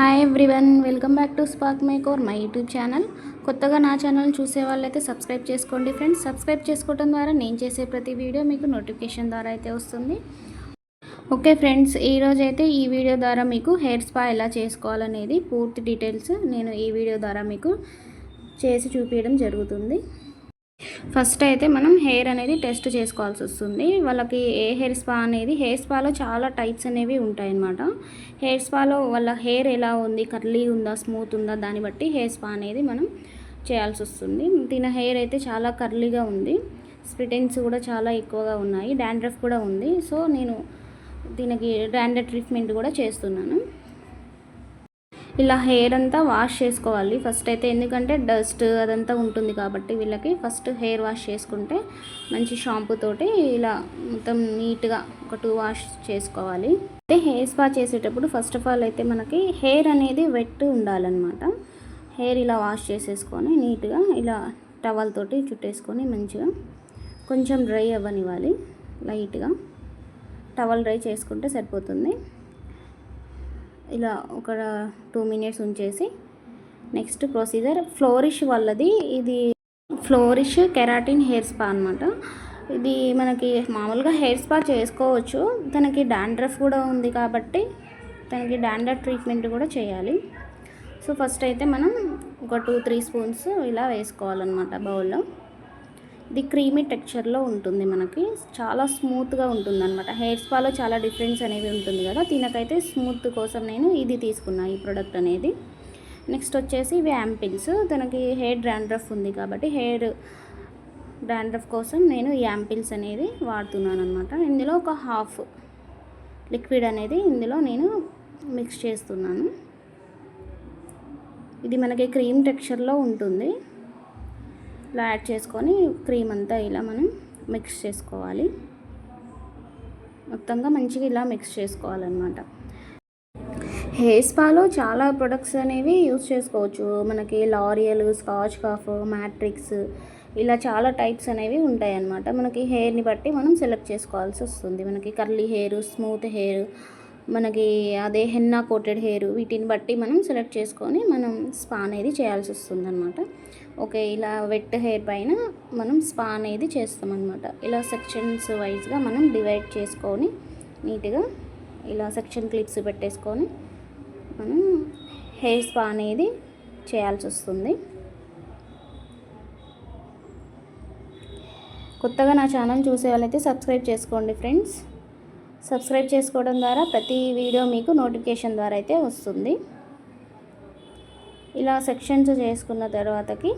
Hi everyone, welcome back to spark makeover my YouTube channel. కొత్తగా నా channel చూసే వాళ్ళైతే సబ్స్క్రైబ్ చేసుకోండి ఫ్రెండ్స్. సబ్స్క్రైబ్ చేసుకోవడం ద్వారా నేను చేసే ప్రతి వీడియో మీకు నోటిఫికేషన్ ద్వారా అయితే వస్తుంది. ఓకే ఫ్రెండ్స్, ఈరోజు అయితే ఈ వీడియో ద్వారా మీకు హెయిర్ స్పా ఎలా చేసుకోవాలనేది పూర్తి డీటెయిల్స్ నేను ఈ వీడియో ద్వారా మీకు చేసి చూపించడం జరుగుతుంది. ఫస్ట్ అయితే మనం హెయిర్ అనేది టెస్ట్ చేసుకోవాల్సి వస్తుంది. వాళ్ళకి ఏ హెయిర్ స్పా అనేది, హెయిర్ స్పాలో చాలా టైప్స్ అనేవి ఉంటాయన్నమాట. హెయిర్ స్పాలో వాళ్ళ హెయిర్ ఎలా ఉంది, కర్లీ ఉందా, స్మూత్ ఉందా, దాన్ని బట్టి హెయిర్ స్పా అనేది మనం చేయాల్సి వస్తుంది. దీని హెయిర్ అయితే చాలా కర్లీగా ఉంది, స్ప్లిటెన్స్ కూడా చాలా ఎక్కువగా ఉన్నాయి, డాండ్రఫ్ కూడా ఉంది. సో నేను దీనికి డాండ్రఫ్ ట్రీట్మెంట్ కూడా చేస్తున్నాను. ఇలా హెయిర్ అంతా వాష్ చేసుకోవాలి ఫస్ట్ అయితే, ఎందుకంటే డస్ట్ అదంతా ఉంటుంది కాబట్టి వీళ్ళకి ఫస్ట్ హెయిర్ వాష్ చేసుకుంటే మంచి షాంపూ తోటి ఇలా మొత్తం నీట్గా ఒక 2 వాష్ చేసుకోవాలి. అయితే హెయిర్ స్పా చేసేటప్పుడు ఫస్ట్ ఆఫ్ ఆల్ అయితే మనకి హెయిర్ అనేది వెట్ ఉండాలన్నమాట. హెయిర్ ఇలా వాష్ చేసేసుకొని నీట్గా ఇలా టవల్ తోటి చుట్టేసుకొని మంచిగా కొంచెం డ్రై అవ్వనివ్వాలి. లైట్గా టవల్ డ్రై చేసుకుంటే సరిపోతుంది. ఇలా ఒక 2 మినిట్స్ ఉంచేసి నెక్స్ట్ ప్రొసీజర్ ఫ్లోరిష్ వాళ్ళది. ఇది ఫ్లోరిష్ కెరాటిన్ హెయిర్ స్పా అనమాట. ఇది మనకి మామూలుగా హెయిర్ స్పా చేసుకోవచ్చు, తనకి డాండ్రఫ్ కూడా ఉంది కాబట్టి తనకి డాండ్రఫ్ ట్రీట్మెంట్ కూడా చేయాలి. సో ఫస్ట్ అయితే మనం ఒక 2-3 స్పూన్స్ ఇలా వేసుకోవాలన్నమాట బౌల్లో. ఇది క్రీమీ టెక్స్చర్లో ఉంటుంది, మనకి చాలా స్మూత్గా ఉంటుంది అనమాట. హెయిర్ స్పాలో చాలా డిఫరెన్స్ అనేవి ఉంటుంది కదా, దీనికైతే స్మూత్ కోసం నేను ఇది తీసుకున్నాను, ఈ ప్రోడక్ట్ అనేది. నెక్స్ట్ వచ్చేసి ఇవి యాంపిల్స్. తనకి హెయిర్ డాండ్రఫ్ ఉంది కాబట్టి హెయిర్ డాండ్రఫ్ కోసం నేను ఈ యాంపిల్స్ అనేది వాడుతున్నాను అనమాట. ఇందులో ఒక హాఫ్ లిక్విడ్ అనేది ఇందులో నేను మిక్స్ చేస్తున్నాను. ఇది మనకి క్రీమ్ టెక్స్చర్లో ఉంటుంది. ఇలా యాడ్ చేసుకొని క్రీమ్ అంతా ఇలా మనం మిక్స్ చేసుకోవాలి. మొత్తంగా మంచిగా ఇలా మిక్స్ చేసుకోవాలన్నమాట. హెయిర్ స్పాలో చాలా ప్రొడక్ట్స్ అనేవి యూజ్ చేసుకోవచ్చు. మనకి లారియల్, స్కాచ్ కాఫ్, మ్యాట్రిక్స్ ఇలా చాలా టైప్స్ అనేవి ఉంటాయి అన్నమాట. మనకి హెయిర్ని బట్టి మనం సెలెక్ట్ చేసుకోవాల్సి వస్తుంది. మనకి కర్లీ హెయిర్, స్మూత్ హెయిర్, మనకి అదే హెన్నా కోటెడ్ హెయిర్, వీటిని బట్టి మనం సెలెక్ట్ చేసుకొని మనం స్పా అనేది చేయాల్సి వస్తుంది అనమాట. ఓకే, ఇలా వెట్ హెయిర్ పైన మనం స్పా అనేది చేస్తామన్నమాట. ఇలా సెక్షన్స్ వైజ్గా మనం డివైడ్ చేసుకొని నీట్గా ఇలా సెక్షన్ క్లిప్స్ పెట్టేసుకొని మనం హెయిర్ స్పా అనేది చేయాల్సి వస్తుంది. కొత్తగా నా ఛానల్ చూసే వాళ్ళైతే సబ్స్క్రైబ్ చేసుకోండి ఫ్రెండ్స్. సబ్స్క్రైబ్ చేసుకోవడం ద్వారా ప్రతి వీడియో మీకు నోటిఫికేషన్ ద్వారా అయితే వస్తుంది. ఇలా సెక్షన్స్ చేసుకున్న తర్వాతకి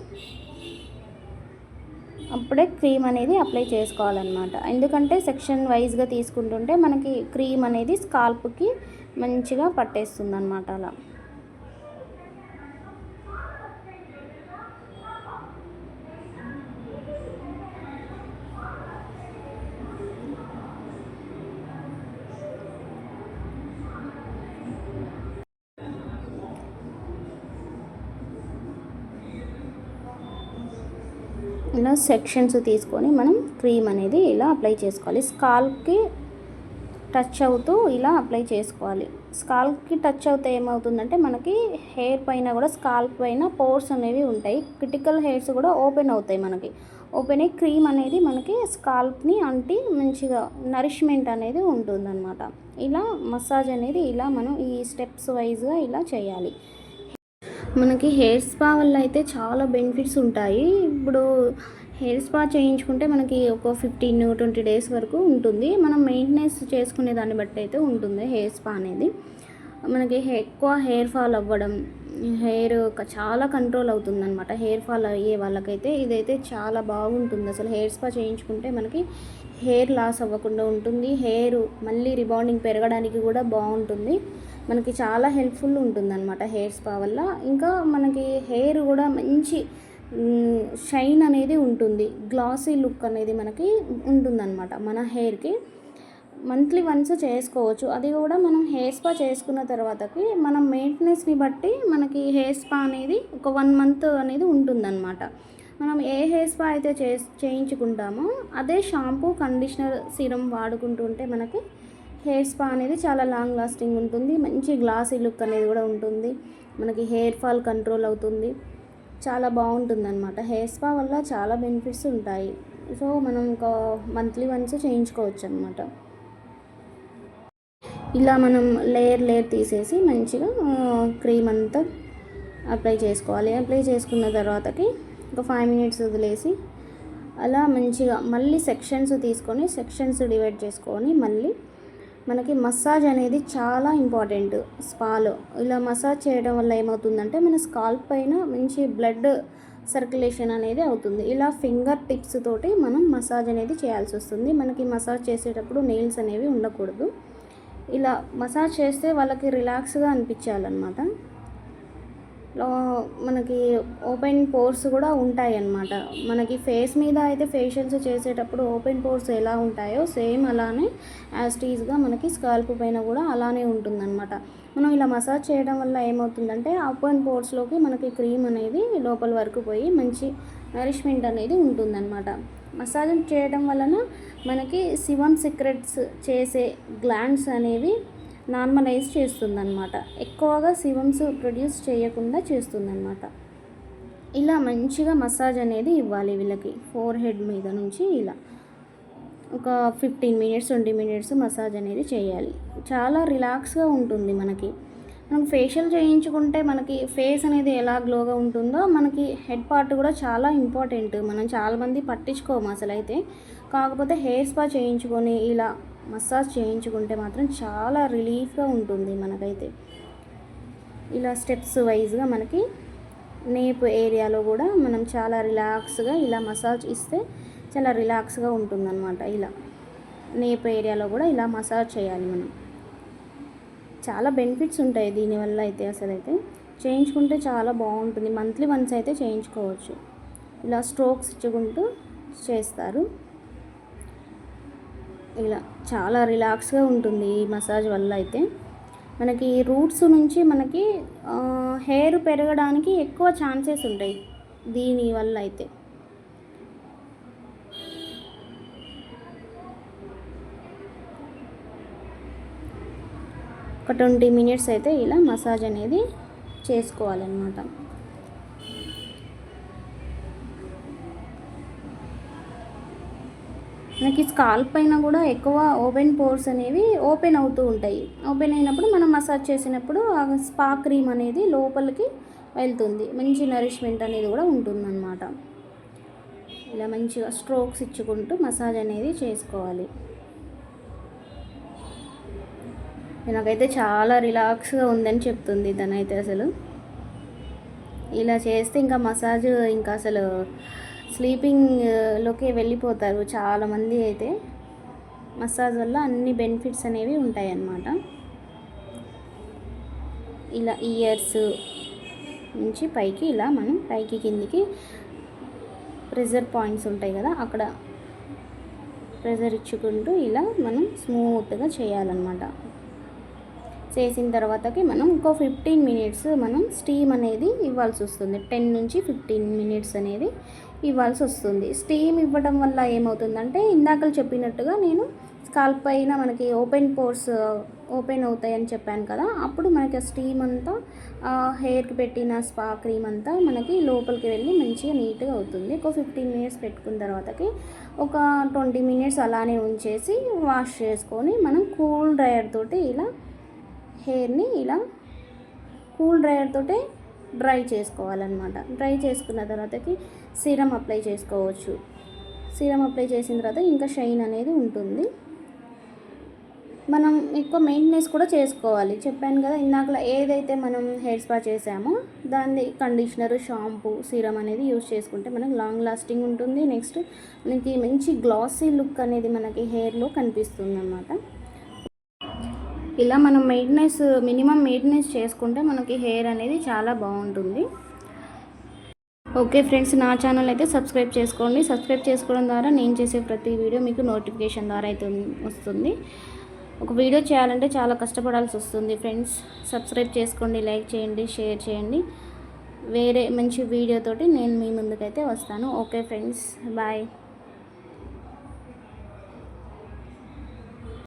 అప్పుడే క్రీమ్ అనేది అప్లై చేసుకోవాలన్నమాట. ఎందుకంటే సెక్షన్ వైజ్గా తీసుకుంటుంటే మనకి క్రీమ్ అనేది స్కాల్ప్కి మంచిగా పట్టేస్తుంది అన్నమాట. అలా ఇలా సెక్షన్స్ తీసుకొని మనం క్రీమ్ అనేది ఇలా అప్లై చేసుకోవాలి. స్కాల్ప్కి టచ్ అవుతూ ఇలా అప్లై చేసుకోవాలి. స్కాల్ప్కి టచ్ అవుతే ఏమవుతుందంటే మనకి హెయిర్ పైన కూడా స్కాల్ప్ పైన పోర్స్ అనేవి ఉంటాయి, క్రిటికల్ హెయిర్స్ కూడా ఓపెన్ అవుతాయి. మనకి ఓపెన్ అయ్యి క్రీమ్ అనేది మనకి స్కాల్ప్ని అంటి మంచిగా నరిష్మెంట్ అనేది ఉంటుందన్నమాట. ఇలా మసాజ్ అనేది ఇలా మనం ఈ స్టెప్స్ వైజ్గా ఇలా చేయాలి. మనకి హెయిర్ స్పా వల్ల అయితే చాలా బెనిఫిట్స్ ఉంటాయి. ఇప్పుడు హెయిర్ స్పా చేయించుకుంటే మనకి ఒక 15-20 డేస్ వరకు ఉంటుంది. మనం మెయింటెనెన్స్ చేసుకునే దాన్ని బట్టి అయితే ఉంటుంది హెయిర్ స్పా అనేది. మనకి ఎక్కువ హెయిర్ ఫాల్ అవ్వడం, హెయిర్ చాలా కంట్రోల్ అవుతుంది అనమాట. హెయిర్ ఫాల్ అయ్యే వాళ్ళకైతే ఇదైతే చాలా బాగుంటుంది. అసలు హెయిర్ స్పా చేయించుకుంటే మనకి హెయిర్ లాస్ అవ్వకుండా ఉంటుంది, హెయిర్ మళ్ళీ రిబౌండింగ్ పెరగడానికి కూడా బాగుంటుంది. మనకి చాలా హెల్ప్ఫుల్ ఉంటుంది అనమాట హెయిర్ స్పా వల్ల. ఇంకా మనకి హెయిర్ కూడా మంచి షైన్ అనేది ఉంటుంది, గ్లాసీ లుక్ అనేది మనకి ఉంటుందన్నమాట. మన హెయిర్కి మంత్లీ వన్స్ చేసుకోవచ్చు. అది కూడా మనం హెయిర్ స్పా చేసుకున్న తర్వాతకి మనం మెయింటెనెన్స్ని బట్టి మనకి హెయిర్ స్పా అనేది ఒక 1 మంత్ అనేది ఉంటుందన్నమాట. మనం ఏ హెయిర్ స్పా అయితే చేయించుకుంటామో అదే షాంపూ, కండిషనర్, సీరం వాడుకుంటుంటే మనకి హెయిర్ స్పా అనేది చాలా లాంగ్ లాస్టింగ్ ఉంటుంది, మంచి గ్లాసీ లుక్ అనేది కూడా ఉంటుంది, మనకి హెయిర్ ఫాల్ కంట్రోల్ అవుతుంది, చాలా బాగుంటుంది అనమాట. హెయిర్ స్పా వల్ల చాలా బెనిఫిట్స్ ఉంటాయి. సో మనం ఒక మంత్లీ వన్స్ చేయించుకోవచ్చు అనమాట. ఇలా మనం లేయర్ తీసేసి మంచిగా క్రీమ్ అంతా అప్లై చేసుకోవాలి. అప్లై చేసుకున్న తర్వాతకి ఒక 5 మినిట్స్ వదిలేసి అలా మంచిగా మళ్ళీ సెక్షన్స్ తీసుకొని సెక్షన్స్ డివైడ్ చేసుకొని మళ్ళీ మనకి మసాజ్ అనేది చాలా ఇంపార్టెంట్ స్పాలో. ఇలా మసాజ్ చేయడం వల్ల ఏమవుతుందంటే మన స్కాల్ప్ పైన మంచి బ్లడ్ సర్క్యులేషన్ అనేది అవుతుంది. ఇలా ఫింగర్ టిప్స్ తోటి మనం మసాజ్ అనేది చేయాల్సి వస్తుంది. మనకి మసాజ్ చేసేటప్పుడు నెయిల్స్ అనేవి ఉండకూడదు. ఇలా మసాజ్ చేస్తే వాళ్ళకి రిలాక్స్గా అనిపించాలన్నమాట. మనకి ఓపెన్ పోర్స్ కూడా ఉంటాయి అన్నమాట. మనకి ఫేస్ మీద అయితే ఫేషియల్స్ చేసేటప్పుడు ఓపెన్ పోర్స్ ఎలా ఉంటాయో సేమ్ అలానే యాస్టీజ్గా మనకి స్కాల్ప్ పైన కూడా అలానే ఉంటుందన్నమాట. మనం ఇలా మసాజ్ చేయడం వల్ల ఏమవుతుందంటే ఓపెన్ పోర్స్లోకి మనకి క్రీమ్ అనేది లోపల వరకు పోయి మంచి నరిష్మెంట్ అనేది ఉంటుందన్నమాట. మసాజ్ చేయడం వలన మనకి సివమ్ సీక్రెట్స్ చేసే గ్లాండ్స్ అనేవి నార్మలైజ్ చేస్తుందన్నమాట. ఎక్కువగా సివమ్స్ ప్రొడ్యూస్ చేయకుండా చేస్తుందన్నమాట. ఇలా మంచిగా మసాజ్ అనేది ఇవ్వాలి వీళ్ళకి ఫోర్ హెడ్ మీద నుంచి ఇలా ఒక 15 మినిట్స్ 20 మినిట్స్ మసాజ్ అనేది చేయాలి. చాలా రిలాక్స్గా ఉంటుంది మనకి. మనం ఫేషియల్ చేయించుకుంటే మనకి ఫేస్ అనేది ఎలా గ్లోగా ఉంటుందో మనకి హెడ్ పార్ట్ కూడా చాలా ఇంపార్టెంట్. మనం చాలామంది పట్టించుకోము అసలు అయితే. కాకపోతే హెయిర్ స్పా చేయించుకొని ఇలా మసాజ్ చేయించుకుంటే మాత్రం చాలా రిలీఫ్గా ఉంటుంది మనకైతే. ఇలా స్టెప్స్ వైజ్గా మనకి నేప్ ఏరియాలో కూడా మనం చాలా రిలాక్స్గా ఇలా మసాజ్ ఇస్తే చాలా రిలాక్స్గా ఉంటుందన్నమాట. ఇలా నేప్ ఏరియాలో కూడా ఇలా మసాజ్ చేయాలి మనం. చాలా బెనిఫిట్స్ ఉంటాయి దీనివల్ల అయితే. అసలైతే చేయించుకుంటే చాలా బాగుంటుంది. మంత్లీ వన్స్ అయితే చేయించుకోవచ్చు. ఇలా స్ట్రోక్స్ ఇచ్చుకుంటూ చేస్తారు. ఇలా చాలా రిలాక్స్గా ఉంటుంది ఈ మసాజ్ వల్ల అయితే. మనకి రూట్స్ నుంచి మనకి హెయిర్ పెరగడానికి ఎక్కువ ఛాన్సెస్ ఉంటాయి దీనివల్ల అయితే. ఒక 20 మినిట్స్ అయితే ఇలా మసాజ్ అనేది చేసుకోవాలన్నమాట. మనకి స్కాల్ప్ పైన కూడా ఎక్కువ ఓపెన్ పోర్స్ అనేవి ఓపెన్ అవుతూ ఉంటాయి. ఓపెన్ అయినప్పుడు మనం మసాజ్ చేసినప్పుడు ఆ స్పా క్రీమ్ అనేది లోపలికి వెళ్తుంది, మంచి నరిష్మెంట్ అనేది కూడా ఉంటుందన్నమాట. ఇలా మంచిగా స్ట్రోక్స్ ఇచ్చుకుంటూ మసాజ్ అనేది చేసుకోవాలి. నాకైతే చాలా రిలాక్స్గా ఉందని చెప్తుంది తనైతే. అసలు ఇలా చేస్తే ఇంకా మసాజ్ ఇంకా అసలు స్లీపింగ్లోకి వెళ్ళిపోతారు చాలామంది అయితే. మసాజ్ వల్ల అన్ని బెనిఫిట్స్ అనేవి ఉంటాయి అన్నమాట. ఇలా ఇయర్స్ నుంచి పైకి ఇలా మనం పైకి కిందికి ప్రెజర్ పాయింట్స్ ఉంటాయి కదా, అక్కడ ప్రెజర్ ఇచ్చుకుంటూ ఇలా మనం స్మూత్గా చేయాలన్నమాట. చేసిన తర్వాతకి మనం ఇంకో 15 మినిట్స్ మనం స్టీమ్ అనేది ఇవ్వాల్సి వస్తుంది. 10 నుంచి 15 మినిట్స్ అనేది ఇవ్వాల్సి వస్తుంది. స్టీమ్ ఇవ్వడం వల్ల ఏమవుతుందంటే ఇందాక చెప్పినట్టుగా నేను స్కాల్ప్ పైన మనకి ఓపెన్ పోర్స్ ఓపెన్ అవుతాయని చెప్పాను కదా, అప్పుడు మనకి ఆ స్టీమ్ అంతా హెయిర్కి పెట్టిన స్పా క్రీమ్ అంతా మనకి లోపలికి వెళ్ళి మంచిగా నీట్గా అవుతుంది. ఒక 15 మినిట్స్ పెట్టుకున్న తర్వాతకి ఒక 20 మినిట్స్ అలానే ఉంచేసి వాష్ చేసుకొని మనం కూల్ డ్రైయర్ తోటి ఇలా హెయిర్ని ఇలా కూల్ డ్రైయర్ తోటే డ్రై చేసుకోవాలన్నమాట. డ్రై చేసుకున్న తర్వాతకి సీరం అప్లై చేసుకోవచ్చు. సీరం అప్లై చేసిన తర్వాత ఇంకా షైన్ అనేది ఉంటుంది. మనం ఎక్కువ మెయింటెనెన్స్ కూడా చేసుకోవాలి. చెప్పాను కదా ఇందాక ఏదైతే మనం హెయిర్ స్పా చేసామో దాన్ని కండిషనర్, షాంపూ, సీరం అనేది యూజ్ చేసుకుంటే మనకు లాంగ్ లాస్టింగ్ ఉంటుంది. నెక్స్ట్ మనకి మంచి గ్లాసీ లుక్ అనేది మనకి హెయిర్లో కనిపిస్తుంది అన్నమాట. ఇలా మనం మినిమం మెయింటెనెన్స్ చేసుకుంటే మనకి హెయిర్ అనేది చాలా బాగుంటుంది. ఓకే ఫ్రెండ్స్, నా ఛానల్ అయితే సబ్స్క్రైబ్ చేసుకోండి. సబ్స్క్రైబ్ చేసుకోవడం ద్వారా నేను చేసే ప్రతి వీడియో మీకు నోటిఫికేషన్ ద్వారా అయితే వస్తుంది. ఒక వీడియో చేయాలంటే చాలా కష్టపడాల్సి వస్తుంది ఫ్రెండ్స్. సబ్స్క్రైబ్ చేసుకోండి, లైక్ చేయండి, షేర్ చేయండి. వేరే మంచి వీడియోతోటి నేను మీ ముందుకైతే వస్తాను. Okay friends, bye.